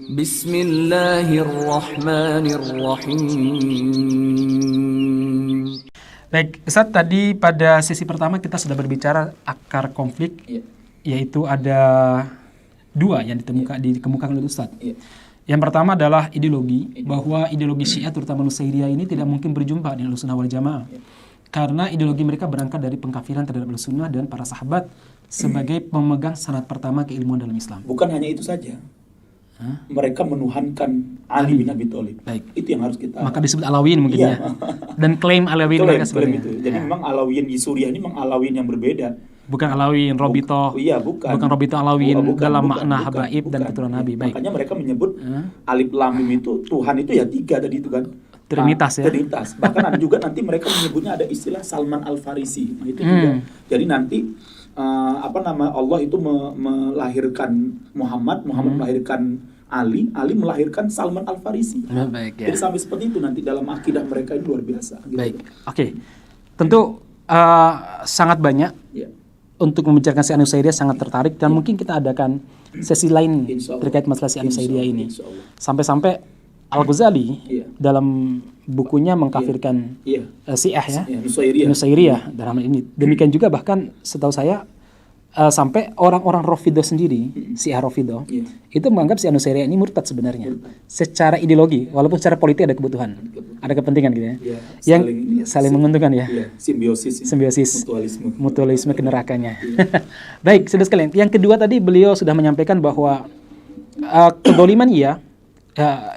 Bismillahirrahmanirrahim. Baik, Ustadz, tadi pada sesi pertama kita sudah berbicara akar konflik, yaitu ada dua yang dikemukakan oleh Ustadz. Yang pertama adalah ideologi, bahwa ideologi Syiah terutama Nusairiyah ini tidak mungkin berjumpa dengan Ahlussunnah wal Jamaah. Karena ideologi mereka berangkat dari pengkafiran terhadap Ahlussunnah dan para sahabat sebagai pemegang syarat pertama keilmuan dalam Islam. Bukan hanya itu saja. Mereka menuhankan Ali bin Abi Thalib. Baik. Itu yang harus kita... Maka disebut Alawiyin mungkin ya. Dan klaim Alawiyin mereka sebenarnya. Itu. Jadi memang Alawiyin di Suriah ini memang Alawiyin yang berbeda. Bukan Alawiyin Robito. Iya, bukan. Bukan Robito Alawiyin dalam makna habaib dan keturunan Nabi. Baik. Makanya mereka menyebut Alif Lam Mim itu Tuhan itu ya tiga tadi itu kan. Trinitas ya. Trinitas. Bahkan ada juga nanti mereka menyebutnya ada istilah Salman Al-Farisi. Nah, itu juga. Jadi nanti Allah itu melahirkan Muhammad melahirkan Ali melahirkan Salman Al-Farisi. Baik, ya. Jadi sampai seperti itu nanti dalam akidah mereka itu luar biasa. Gitu. Baik, oke. Tentu sangat banyak untuk membicarakan Syiah Nusairiyah, sangat tertarik dan mungkin kita adakan sesi lain terkait masalah Syiah Nusairiyah ini. Sampai-sampai Al-Ghazali dalam bukunya mengkafirkan Syiah ya, Nusairiyah dalam hal ini. Demikian juga bahkan setahu saya sampai orang-orang Rafidhah sendiri, Syiah Rafidhah, itu menganggap Syiah Nusairiyah ini murtad sebenarnya. Secara ideologi, walaupun secara politik ada kebutuhan, ada kepentingan gitu ya. Yang saling menguntungkan ya. Simbiosis, mutualisme ke nerakanya. Baik, saudara sekalian. Yang kedua tadi beliau sudah menyampaikan bahwa kedoliman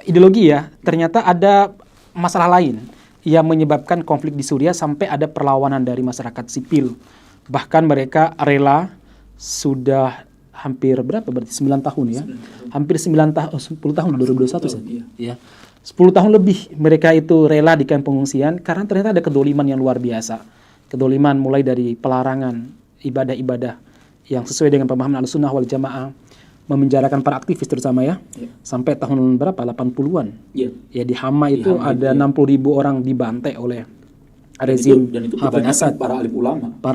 ideologi ternyata ada masalah lain yang menyebabkan konflik di Suriah sampai ada perlawanan dari masyarakat sipil. Bahkan mereka rela sudah hampir berapa berarti 9 tahun ya. Hampir 10 tahun 2021 ya. 10 tahun lebih mereka itu rela di kamp pengungsian karena ternyata ada kedoliman yang luar biasa. Kedoliman mulai dari pelarangan ibadah-ibadah yang sesuai dengan pemahaman Ahlussunnah wal Jamaah, memenjarakan para aktivis terutama ya. Sampai tahun berapa? 80-an. Ya di Hama itu ada 60.000 orang dibantai oleh rezim Hafid Asad, para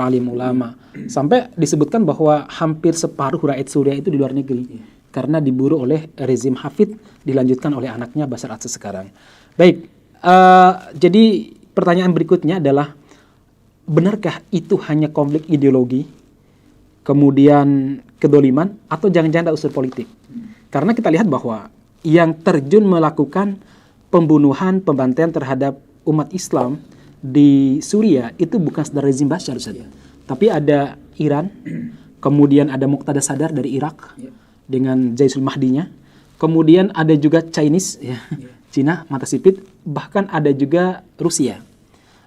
alim ulama. Sampai disebutkan bahwa hampir separuh rakyat Suriah itu di luar negeri karena diburu oleh rezim Hafid, dilanjutkan oleh anaknya Bashar al-Assad sekarang. Baik, jadi pertanyaan berikutnya adalah, benarkah itu hanya konflik ideologi, kemudian kedoliman, atau jangan-jangan ada unsur politik? Karena kita lihat bahwa yang terjun melakukan pembunuhan, pembantaian terhadap umat Islam di Suriah itu bukan sekedar rezim Bashar, tapi ada Iran, kemudian ada Muqtada Sadar dari Irak dengan Jaisul Mahdinya, kemudian ada juga Chinese, Cina mata sipit, bahkan ada juga Rusia.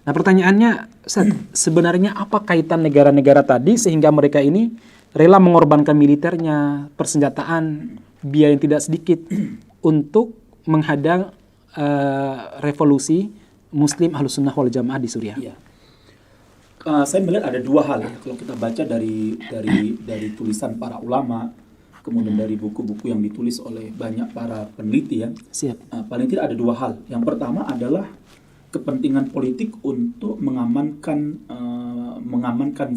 Nah pertanyaannya, sebenarnya apa kaitan negara-negara tadi sehingga mereka ini rela mengorbankan militernya, persenjataan, biaya yang tidak sedikit untuk menghadang revolusi Muslim Ahlussunnah wal Jamaah di Suriah? Saya melihat ada dua hal ya. Kalau kita baca dari tulisan para ulama, kemudian dari buku-buku yang ditulis oleh banyak para peneliti ya. Paling tidak ada dua hal. Yang pertama adalah kepentingan politik untuk mengamankan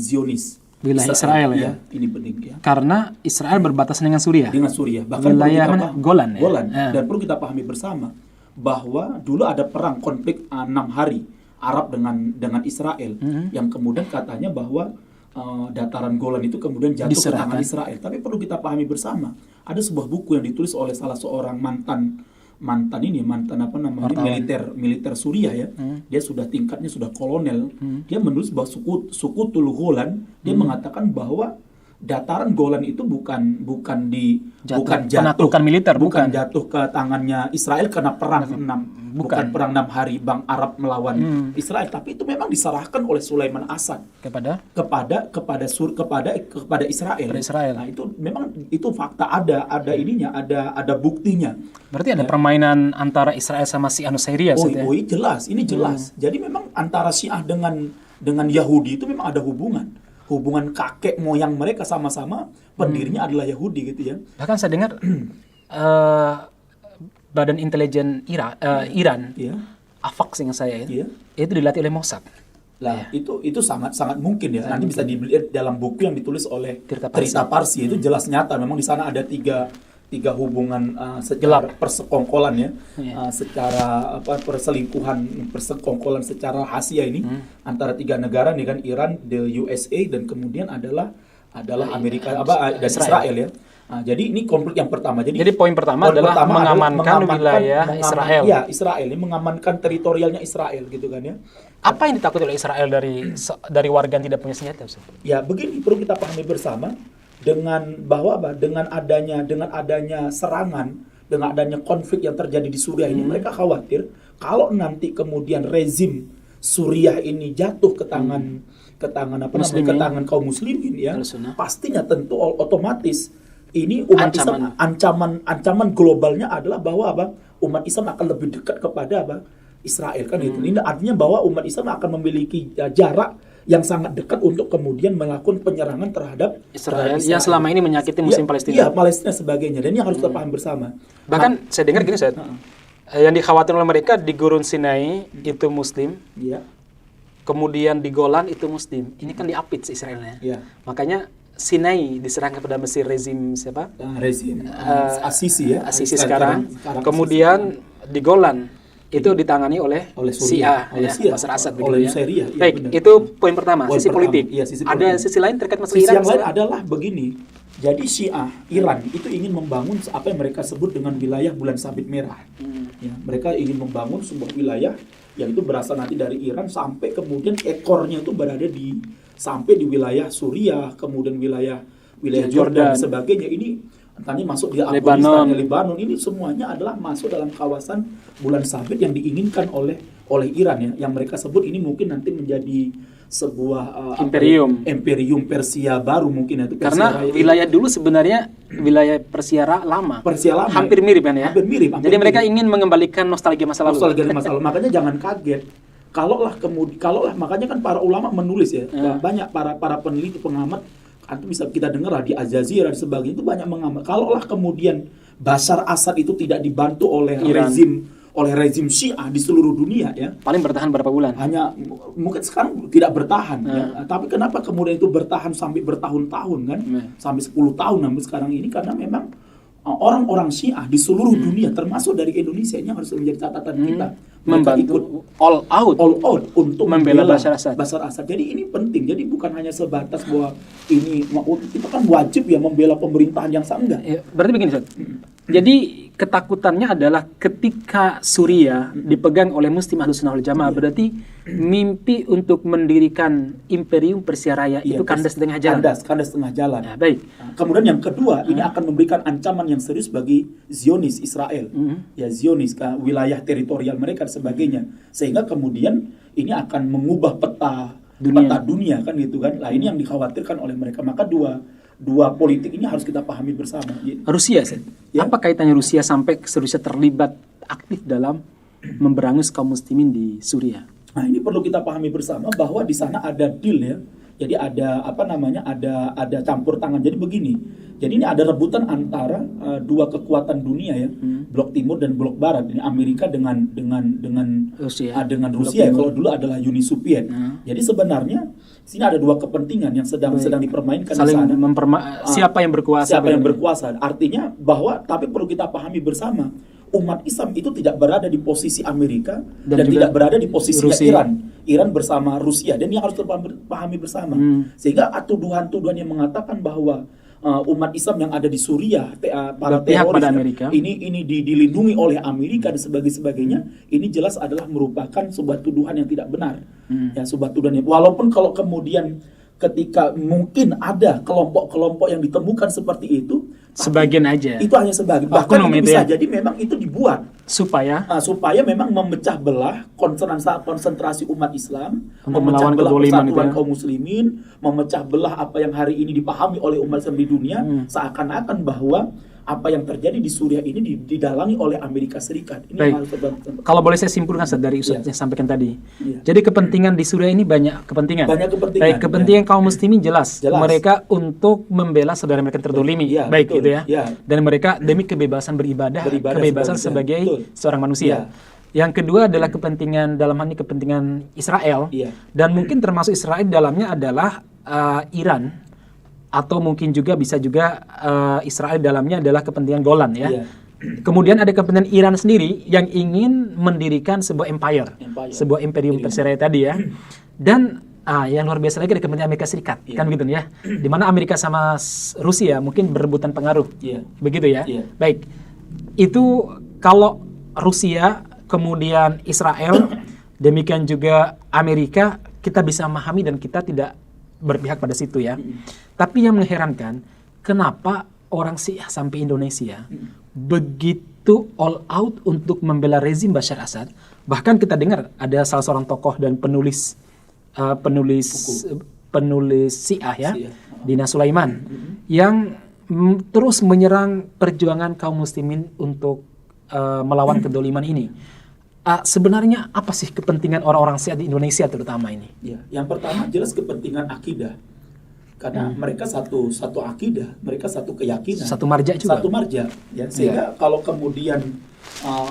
Zionis. Wilayah Israel ya. Ini penting ya. Karena Israel berbatasan dengan Suriah. Bahkan wilayah mana? Golan. Dan perlu kita pahami bersama bahwa dulu ada perang konflik 6 hari Arab dengan Israel yang kemudian katanya bahwa dataran Golan itu kemudian jatuh ke tangan Israel. Tapi perlu kita pahami bersama, ada sebuah buku yang ditulis oleh salah seorang mantan militer Suriah ya. Dia sudah tingkatnya sudah kolonel. Dia menulis bahwa suku Tul Golan, dia mengatakan bahwa dataran Golan itu bukan jatuh militer, bukan jatuh ke tangannya Israel karena perang 6 hari Bang Arab melawan Israel, tapi itu memang diserahkan oleh Sulaiman Assad kepada Israel. Nah, itu memang itu fakta, ada buktinya. Berarti ada permainan antara Israel sama Syiah Nusairiyah. Jelas. Jadi memang antara Syiah dengan Yahudi itu memang ada hubungan kakek moyang mereka sama-sama pendirinya adalah Yahudi gitu ya. Bahkan saya dengar Badan Intelijen Iran, AFAK seingat saya itu dilatih oleh Mossad. Itu sangat mungkin ya. Nanti bisa dilihat dalam buku yang ditulis oleh Tirta Parsi itu jelas nyata. Memang di sana ada tiga hubungan secara persekongkolan ya, Iya. secara persekongkolan secara rahasia ini antara 3 negara nih kan, Iran, the USA, dan kemudian adalah Amerika dan Israel ya. Nah, jadi ini konflik yang pertama. Jadi poin pertama adalah mengamankan wilayah Israel. Ya, Israel ini mengamankan teritorialnya Israel gitu kan ya. Apa yang ditakuti oleh Israel dari warga yang tidak punya senjata, Ustaz? Ya, begini perlu kita pahami bersama dengan adanya serangan, dengan adanya konflik yang terjadi di Suriah ini, mereka khawatir kalau nanti kemudian rezim Suriah ini jatuh ke tangan ke tangan kaum muslimin ya, pastinya tentu otomatis ini umat Islam ancaman globalnya adalah bahwa umat Islam akan lebih dekat kepada Israel kan itu. Ini artinya bahwa umat Islam akan memiliki jarak yang sangat dekat untuk kemudian melakukan penyerangan terhadap Israel yang selama ini menyakiti muslim Palestina. Iya, Palestina sebagainya. Dan ini harus kita paham bersama. Bahkan saya dengar gini, Ustaz. Yang dikhawatirkan oleh mereka di Gurun Sinai itu muslim. Iya. Kemudian di Golan itu muslim. Ini kan diapit Israelnya. Iya. Makanya Sinai diserang kepada Mesir rezim siapa? Rezim Asisi ya. Asisi sekarang. Kemudian di Golan itu ditangani oleh Syria, Bashar Assad oleh Syria. Ya, baik, itu poin pertama, sisi politik. Ya, sisi ada sisi lain terkait masalah Iran. Sisi yang lain misalnya? adalah begini. Jadi Syiah Iran itu ingin membangun apa yang mereka sebut dengan wilayah bulan sabit merah. Ya, mereka ingin membangun sebuah wilayah yang itu berasal nanti dari Iran sampai kemudian ekornya itu berada sampai di wilayah Suriah, kemudian wilayah Jordan dan sebagainya. Ini tadi masuk di Afghanistan, Lebanon, ini semuanya adalah masuk dalam kawasan bulan sabit yang diinginkan oleh Iran ya, yang mereka sebut ini mungkin nanti menjadi sebuah imperium Persia baru mungkin itu. Karena wilayah dulu sebenarnya wilayah Persia lama. Hampir mirip kan ya. Hampir mirip. Jadi mereka ingin mengembalikan nostalgia masa lalu. Makanya jangan kaget. Kalaulah makanya kan para ulama menulis ya, banyak para peneliti pengamat. Itu bisa kita dengar lah di Al Jazeera dan sebagainya, itu banyak mengamat. Kalaulah kemudian Bashar Assad itu tidak dibantu oleh rezim Syiah di seluruh dunia ya, paling bertahan berapa bulan? Hanya mungkin sekarang tidak bertahan ya. Tapi kenapa kemudian itu bertahan sampai bertahun-tahun kan? Sampai 10 tahun sampai sekarang ini, karena memang orang-orang Syiah di seluruh dunia termasuk dari Indonesia ini harus menjadi catatan kita. Membantu all out untuk membela Bashar Assad. Jadi ini penting. Jadi bukan hanya sebatas bahwa itu kan wajib ya membela pemerintahan yang sah, enggak. Ya, berarti begini, Ustaz. Jadi ketakutannya adalah ketika Suriah dipegang oleh Muslim Ahlus Sunnah wal Jamaah, berarti mimpi untuk mendirikan imperium Persia Raya itu kandas setengah jalan. Kandas setengah jalan. Ya, baik. Kemudian yang kedua, ini akan memberikan ancaman yang serius bagi Zionis Israel. Ya, Zionis wilayah teritorial mereka dan sebagainya. Sehingga kemudian ini akan mengubah peta dunia kan gitu kan. Nah, ini yang dikhawatirkan oleh mereka. Maka dua politik ini harus kita pahami bersama. Rusia, ya? Apa kaitannya Rusia sampai Rusia terlibat aktif dalam memberangus kaum muslimin di Suriah? Nah, ini perlu kita pahami bersama bahwa di sana ada deal ya. Jadi ada campur tangan. Jadi begini. Jadi ini ada rebutan antara dua kekuatan dunia ya, blok timur dan blok barat. Ini Amerika dengan Rusia. Dengan Rusia ya, kalau dulu adalah Uni Soviet. Jadi sebenarnya sini ada dua kepentingan yang sedang dipermainkan di sana. Siapa yang berkuasa? Artinya bahwa tapi perlu kita pahami bersama, umat Islam itu tidak berada di posisi Amerika dan tidak berada di posisi Iran bersama Rusia, dan ini harus dipahami bersama. Sehingga tuduhan-tuduhan yang mengatakan bahwa umat Islam yang ada di Suriah, para teroris ini dilindungi oleh Amerika dan sebagainya, ini jelas adalah merupakan sebuah tuduhan yang tidak benar. Ya, sebuah tuduhan. Walaupun kalau kemudian ketika mungkin ada kelompok-kelompok yang ditemukan seperti itu, sebagian aja. Itu hanya sebagian. Bahkan itu bisa jadi memang itu dibuat supaya memang memecah belah konsentrasi umat Islam, memecah belah persatuan kaum muslimin, memecah belah apa yang hari ini dipahami oleh umat Islam di dunia, seakan-akan bahwa apa yang terjadi di Suriah ini didalangi oleh Amerika Serikat. Ini harus kalau boleh saya simpulkan dari Ustaz yang sampaikan tadi. Jadi kepentingan di Suriah ini banyak kepentingan. Baik, kepentingan kaum muslimin jelas. Mereka untuk membela saudara mereka yang terdolimi. Itu ya. Dan mereka demi kebebasan beribadah kebebasan sebagai seorang manusia. Yang kedua adalah kepentingan, dalam hal ini kepentingan Israel. Dan mungkin termasuk Israel dalamnya adalah Iran. atau mungkin juga bisa juga Israel dalamnya adalah kepentingan Golan ya. Iya. Kemudian ada kepentingan Iran sendiri yang ingin mendirikan sebuah empire. Sebuah imperium Persia tadi ya. Dan yang luar biasa lagi ada kepentingan Amerika Serikat, kan begitu ya. Di mana Amerika sama Rusia mungkin berebutan pengaruh. Begitu ya. Baik. Itu kalau Rusia, kemudian Israel, demikian juga Amerika, kita bisa memahami dan kita tidak berpihak pada situ ya. Tapi yang mengherankan, kenapa orang Syiah sampai Indonesia begitu all out untuk membela rezim Bashar Assad. Bahkan kita dengar ada salah seorang tokoh dan penulis Syiah ya, Dina Sulaiman, yang terus menyerang perjuangan kaum muslimin untuk melawan kedoliman ini. Sebenarnya apa sih kepentingan orang-orang Syiah di Indonesia terutama ini? Ya, yang pertama jelas kepentingan akidah. Karena mereka satu akidah, mereka satu keyakinan. Satu marja juga. Satu marja. Ya, sehingga kalau kemudian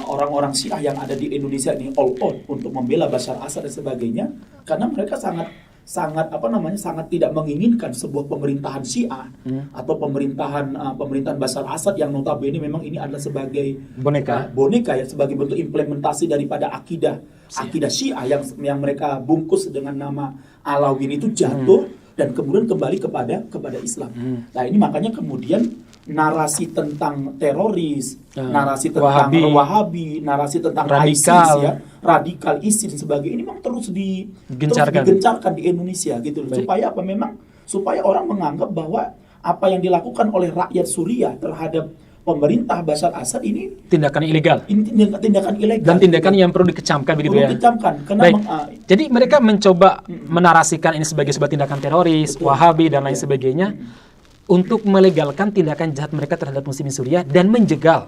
orang-orang Syiah yang ada di Indonesia ini all out untuk membela Bashar Assad dan sebagainya, karena mereka sangat tidak menginginkan sebuah pemerintahan Syiah atau pemerintahan Bashar Assad yang notabene memang ini adalah sebagai boneka ya, sebagai bentuk implementasi daripada akidah Syiah yang mereka bungkus dengan nama Alawiyyin itu jatuh dan kemudian kembali kepada Islam. Nah, ini makanya kemudian narasi tentang teroris, narasi tentang Wahabi, narasi tentang radikal ISIS dan sebagainya ini memang terus digencarkan di Indonesia gitu loh. Supaya apa? Memang supaya orang menganggap bahwa apa yang dilakukan oleh rakyat Suriah terhadap pemerintah Bashar Assad ini tindakan ilegal. Ini tindakan ilegal dan tindakan yang perlu dikecamkan begitu ya. Baik. Jadi mereka mencoba menarasikan ini sebagai sebuah tindakan teroris, Wahabi dan lain sebagainya untuk melegalkan tindakan jahat mereka terhadap muslimin Suriah dan menjegal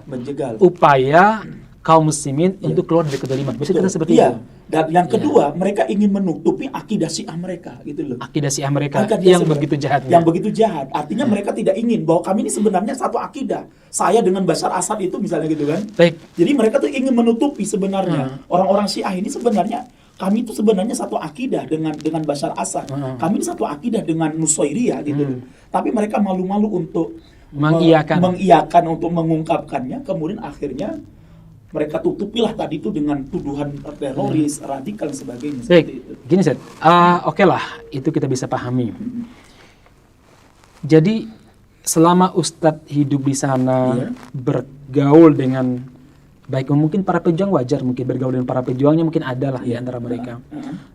upaya kaum muslimin untuk keluar dari kedoliman. Bisa kita seperti itu. Dan yang kedua, mereka ingin menutupi akidah Syiah mereka, gitu loh. Akidah Syiah mereka yang begitu jahatnya. Yang begitu jahat. Artinya mereka tidak ingin bahwa kami ini sebenarnya satu akidah. Saya dengan Bashar Assad itu misalnya gitu kan. Baik. Jadi mereka tuh ingin menutupi sebenarnya orang-orang Syiah ini sebenarnya kami itu sebenarnya satu akidah dengan Bashar Assad. Kami ini satu akidah dengan Nusairiyah gitu. Tapi mereka malu-malu untuk mengiyakan untuk mengungkapkannya, kemudian akhirnya mereka tutupilah tadi itu dengan tuduhan teroris, radikal dan sebagainya. Baik, gini Zed, oke lah, itu kita bisa pahami. Jadi selama Ustadz hidup di sana, bergaul dengan, baik mungkin para pejuang wajar, mungkin bergaul dengan para pejuangnya mungkin ada lah di antara mereka,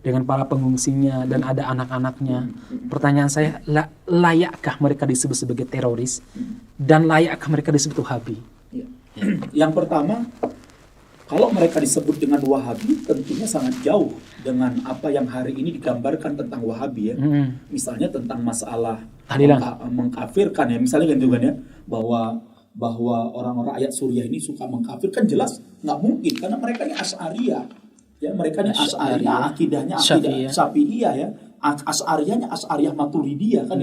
dengan para pengungsinya dan ada anak-anaknya. Pertanyaan saya, layakkah mereka disebut sebagai teroris dan layakkah mereka disebut Wahabi? Yang pertama, kalau mereka disebut dengan Wahabi, tentunya sangat jauh dengan apa yang hari ini digambarkan tentang Wahabi ya. Misalnya tentang masalah mengkafirkan ya, misalnya gitu kan ya, bahwa orang-orang ayat Suriah ini suka mengkafirkan, jelas nggak mungkin karena mereka ini Asy'ariyah. Ya, mereka ini Asy'ariyah, akidahnya akidah Syafi'iyah ya. Asy'ariyahnya Asy'ariyah Maturidiyah kan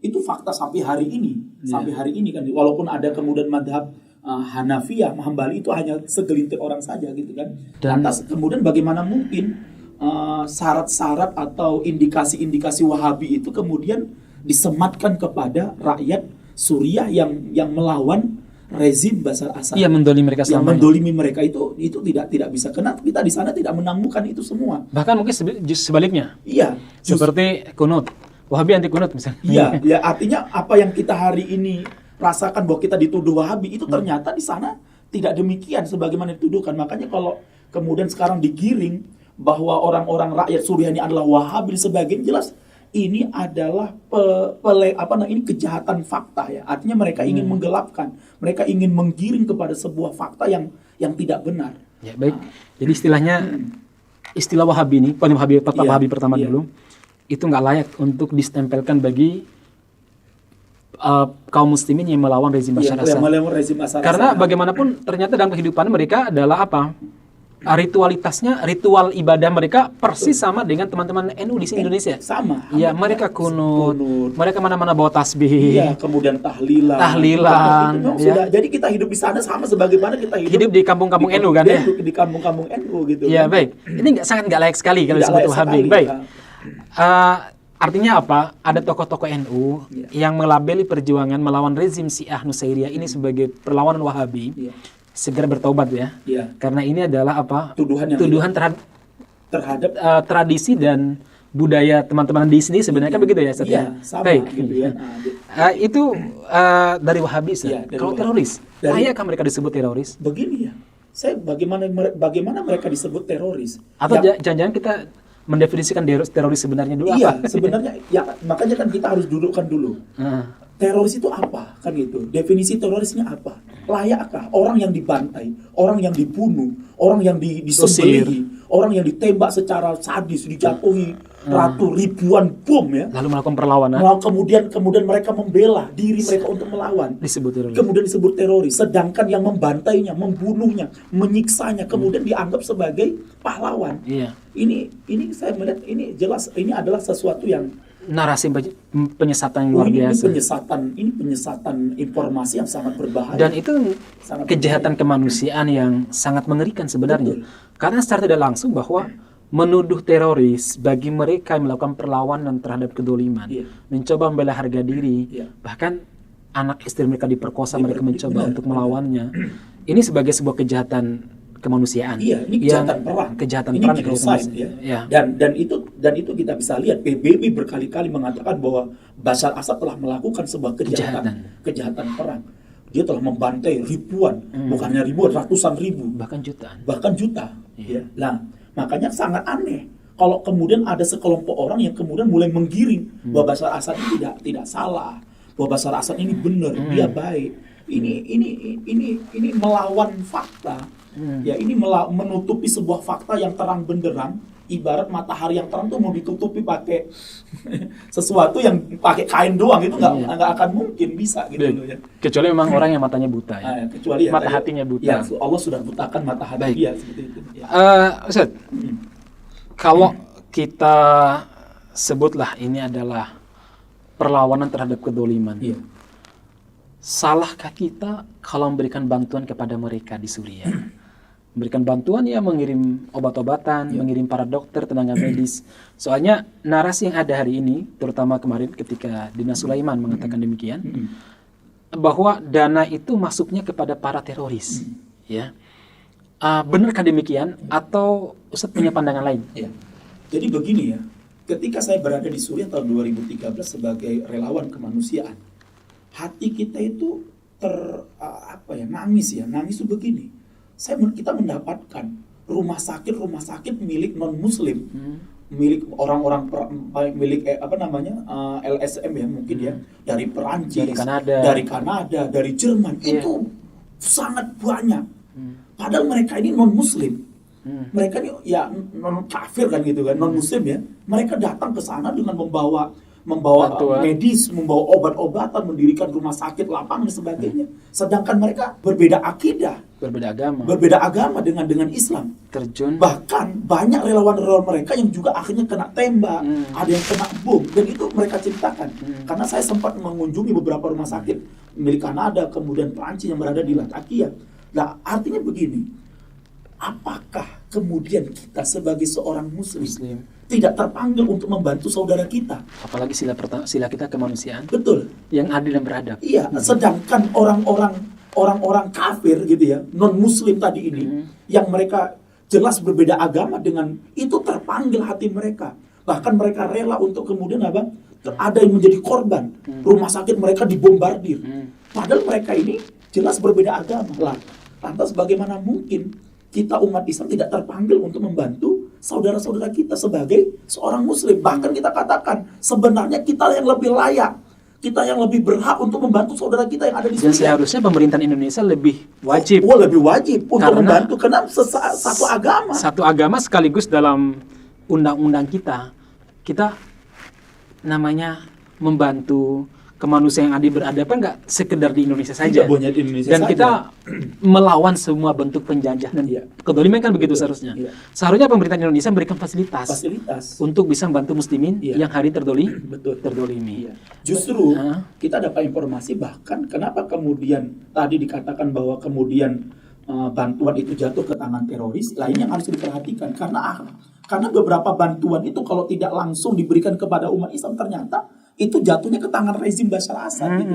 itu fakta sampai hari ini. Sampai hari ini kan, walaupun ada kemudian madhab Hanafiyah, Hambali itu hanya segelintir orang saja gitu kan. Lantas kemudian bagaimana mungkin syarat-syarat atau indikasi-indikasi Wahabi itu kemudian disematkan kepada rakyat Suriah yang melawan rezim Bashar Assad. Iya, mendolimi mereka selama yang mendolimi mereka itu tidak bisa, karena kita di sana tidak menemukan itu semua. Bahkan mungkin sebaliknya. Iya. Seperti kunut. Wahabi anti kunut misalnya. Iya, ya artinya apa yang kita hari ini rasakan bahwa kita dituduh Wahabi itu ternyata di sana tidak demikian sebagaimana dituduhkan. Makanya kalau kemudian sekarang digiring bahwa orang-orang rakyat Suriah ini adalah Wahabi sebagian, jelas ini adalah ini kejahatan fakta ya. Artinya mereka ingin menggelapkan, mereka ingin menggiring kepada sebuah fakta yang tidak benar. Ya, baik. Jadi istilah Wahabi ini, Wahabi pertama dulu, itu nggak layak untuk distempelkan bagi kaum muslimin yang melawan rezim Bashar Assad. Karena bagaimanapun ternyata dalam kehidupan mereka adalah apa? Ritualitasnya, ritual ibadah mereka persis sama dengan teman-teman NU di sini Indonesia. Sama. Iya, mereka kunut, mereka mana-mana bawa tasbih. Iya, kemudian tahlilan. Ya. Jadi kita hidup di sana sama sebagaimana kita hidup di kampung-kampung NU kan ya? Di kampung-kampung NU gitu. Iya, baik. Ini sangat nggak layak sekali kalau disebut Wahabi. Baik. Artinya apa? Ada tokoh-tokoh NU Iya. yang melabeli perjuangan melawan rezim Syiah Nusairiyah ini sebagai perlawanan Wahabi. Iya. Segera bertobat ya. Iya. Karena ini adalah apa? Tuduhan yang terhadap tradisi dan budaya teman-teman di sini sebenarnya kan begitu ya, Ustaz? iya, sama Baik. gitu ya. Itu dari Wahabi, Ustaz. Iya, dari Kalau Wahabi. teroris, Dari- layakkah mereka disebut teroris? Begini ya. Saya bagaimana mereka disebut teroris? Atau Ya, jangan-jangan kita mendefinisikan teroris sebenarnya dulu iya, apa? sebenarnya ya makanya kan kita harus dudukkan dulu. Nah, Teroris itu apa? Kan gitu. Definisi terorisnya apa? Layakkah orang yang dibantai, orang yang dibunuh, orang yang disembelihi, orang yang ditembak secara sadis, dijatuhi ribuan bom ya. lalu melakukan perlawanan Kemudian mereka membela diri mereka untuk melawan. disebut teroris. Kemudian disebut teroris. Sedangkan yang membantainya, membunuhnya, menyiksanya kemudian dianggap sebagai pahlawan. Iya. Ini saya melihat ini jelas ini adalah sesuatu yang Narasi penyesatan yang luar biasa. ini penyesatan informasi yang sangat berbahaya. Dan itu Sangat kejahatan kemanusiaan yang sangat mengerikan sebenarnya. Betul. Karena secara tidak langsung bahwa menuduh teroris bagi mereka yang melakukan perlawanan terhadap kedoliman, Iya. mencoba membela harga diri, Iya. bahkan anak istri mereka diperkosa, mereka mencoba benar. untuk melawannya. Ini sebagai sebuah kejahatan kemanusiaan. Iya, ini kejahatan perang. Kejahatan Ini perang genocide ya. Ya. Dan itu kita bisa lihat PBB berkali-kali mengatakan bahwa Bashar Assad telah melakukan sebuah kejahatan perang. Dia telah membantai ribuan, bukannya ribuan, ratusan ribu, Bahkan jutaan. bahkan juta. Iya. Ya. Nah, makanya sangat aneh kalau kemudian ada sekelompok orang yang kemudian mulai menggiring bahwa Bashar Assad ini tidak salah, bahwa Bashar Assad ini benar, dia baik. Ini melawan fakta. Ya, ini menutupi sebuah fakta yang terang benderang. Ibarat matahari yang terang tuh mau ditutupi pakai sesuatu yang pakai kain doang, itu nggak akan mungkin bisa gitu loh ya. Kecuali memang orang yang matanya buta ya. Kecuali Mata hatinya buta. Ya, Allah sudah butakan mata hati Baik. dia seperti itu. Ya. Ustaz, kalau kita sebutlah ini adalah perlawanan terhadap kedoliman, Iya. salahkah kita kalau memberikan bantuan kepada mereka di Suriah? Memberikan bantuan ya, mengirim obat-obatan, mengirim para dokter, tenaga medis. Soalnya narasi yang ada hari ini, terutama kemarin ketika Dina Sulaiman mengatakan demikian, bahwa dana itu masuknya kepada para teroris. Ya, benarkah demikian atau Ustaz punya pandangan lain? Ya. Jadi begini ya, ketika saya berada di Suriah tahun 2013 sebagai relawan kemanusiaan, hati kita itu nangis itu begini. Kita mendapatkan rumah sakit milik non Muslim, milik orang-orang milik LSM ya mungkin ya, dari Perancis, dari Kanada, dari Jerman, itu sangat banyak. Padahal mereka ini non Muslim. Mereka ini ya non kafir kan gitu kan, non Muslim ya. Mereka datang ke sana dengan membawa medis, membawa obat-obatan, mendirikan rumah sakit, lapangan dan sebagainya. Sedangkan mereka berbeda akidah, berbeda agama dengan Islam. Terjun. Bahkan banyak relawan-relawan mereka yang juga akhirnya kena tembak, ada yang kena bom, dan itu mereka ceritakan. Karena saya sempat mengunjungi beberapa rumah sakit milik Kanada, kemudian Prancis yang berada di Latakia. Nah, artinya begini, apakah kemudian kita sebagai seorang Muslim tidak terpanggil untuk membantu saudara kita? Apalagi sila kita kemanusiaan. Betul. Yang adil dan beradab. Iya, sedangkan orang-orang kafir gitu ya, non Muslim tadi ini, yang mereka jelas berbeda agama dengan itu, terpanggil hati mereka. Bahkan mereka rela untuk kemudian ada yang menjadi korban. Rumah sakit mereka dibombardir. Padahal mereka ini jelas berbeda agama. Lah, lantas bagaimana mungkin kita umat Islam tidak terpanggil untuk membantu saudara-saudara kita sebagai seorang Muslim? Bahkan kita katakan sebenarnya kita yang lebih layak, kita yang lebih berhak untuk membantu saudara kita yang ada di sini. Dan seharusnya pemerintahan Indonesia lebih wajib. Lebih wajib untuk membantu karena satu agama. Satu agama sekaligus dalam undang-undang kita namanya membantu kemanusiaan yang adil beradab kan nggak sekedar di Indonesia saja. Di Indonesia dan saja. kita melawan semua bentuk penjajahan dan kedoliman kan begitu seharusnya. Seharusnya pemerintah Indonesia memberikan fasilitas untuk bisa membantu muslimin yang hari terdolimi. Justru kita dapat informasi bahkan kenapa kemudian tadi dikatakan bahwa kemudian bantuan itu jatuh ke tangan teroris, lainnya harus diperhatikan karena Karena beberapa bantuan itu kalau tidak langsung diberikan kepada umat Islam, ternyata itu jatuhnya ke tangan rezim Bashar Assad gitu.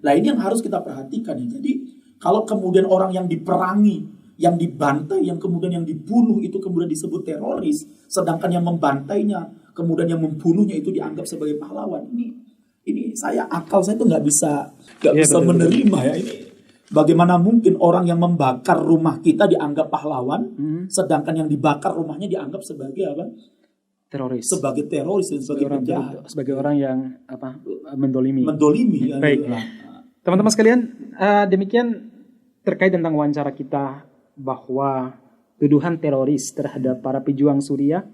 Nah ini yang harus kita perhatikan ya. Jadi kalau kemudian orang yang diperangi, yang dibantai, yang kemudian yang dibunuh itu kemudian disebut teroris, sedangkan yang membantainya, kemudian yang membunuhnya itu dianggap sebagai pahlawan, ini akal saya itu nggak bisa menerima ya ini. Bagaimana mungkin orang yang membakar rumah kita dianggap pahlawan, sedangkan yang dibakar rumahnya dianggap sebagai apa? Teroris. Sebagai teroris dan sebagai penjahat. Sebagai orang yang mendolimi. Ya, baik. Teman-teman sekalian, demikian terkait tentang wawancara kita bahwa tuduhan teroris terhadap para pejuang Suriah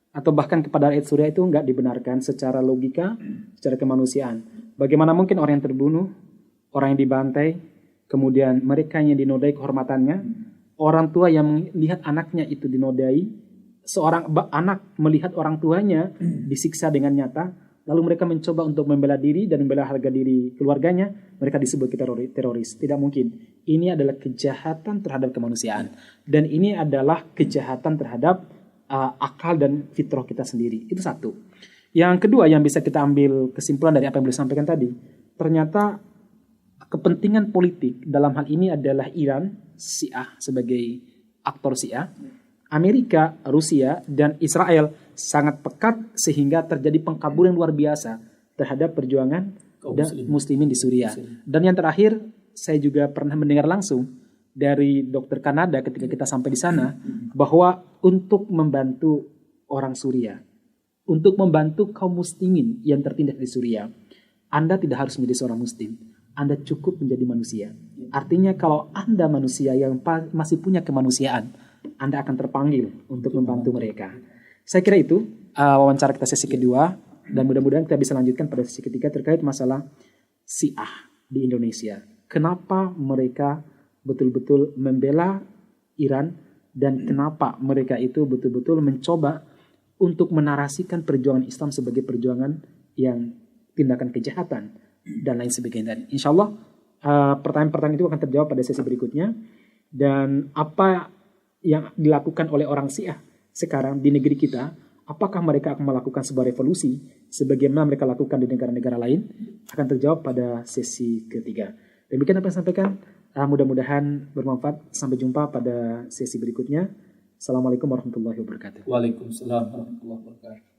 atau bahkan kepada rakyat Suriah itu nggak dibenarkan secara logika, secara kemanusiaan. Bagaimana mungkin orang yang terbunuh, orang yang dibantai, kemudian mereka yang dinodai kehormatannya, orang tua yang melihat anaknya itu dinodai, seorang anak melihat orang tuanya disiksa dengan nyata, lalu mereka mencoba untuk membela diri dan membela harga diri keluarganya, mereka disebut teroris. Tidak mungkin. Ini adalah kejahatan terhadap kemanusiaan. Dan ini adalah kejahatan terhadap akal dan fitrah kita sendiri. Itu satu. Yang kedua yang bisa kita ambil kesimpulan dari apa yang beliau sampaikan tadi, ternyata kepentingan politik dalam hal ini adalah Iran, Syiah sebagai aktor Syiah, Amerika, Rusia, dan Israel sangat pekat sehingga terjadi pengkaburan luar biasa terhadap perjuangan muslimin di Suriah. Dan yang terakhir, saya juga pernah mendengar langsung dari dokter Kanada ketika kita sampai di sana, bahwa untuk membantu orang Suriah, untuk membantu kaum muslimin yang tertindas di Suriah, Anda tidak harus menjadi seorang muslim. Anda cukup menjadi manusia. Artinya kalau Anda manusia yang masih punya kemanusiaan, Anda akan terpanggil untuk membantu mereka. Saya kira itu wawancara kita sesi kedua, dan mudah-mudahan kita bisa lanjutkan pada sesi ketiga terkait masalah Syiah di Indonesia. Kenapa mereka betul-betul membela Iran dan kenapa mereka itu betul-betul mencoba untuk menarasikan perjuangan Islam sebagai perjuangan yang tindakan kejahatan dan lain sebagainya. Insya Allah pertanyaan-pertanyaan itu akan terjawab pada sesi berikutnya. Dan apa yang dilakukan oleh orang Syiah sekarang di negeri kita, apakah mereka akan melakukan sebuah revolusi sebagaimana mereka lakukan di negara-negara lain, akan terjawab pada sesi ketiga. Demikian apa yang saya sampaikan, mudah-mudahan bermanfaat. Sampai jumpa pada sesi berikutnya. Assalamualaikum warahmatullahi wabarakatuh. Waalaikumsalam warahmatullahi wabarakatuh.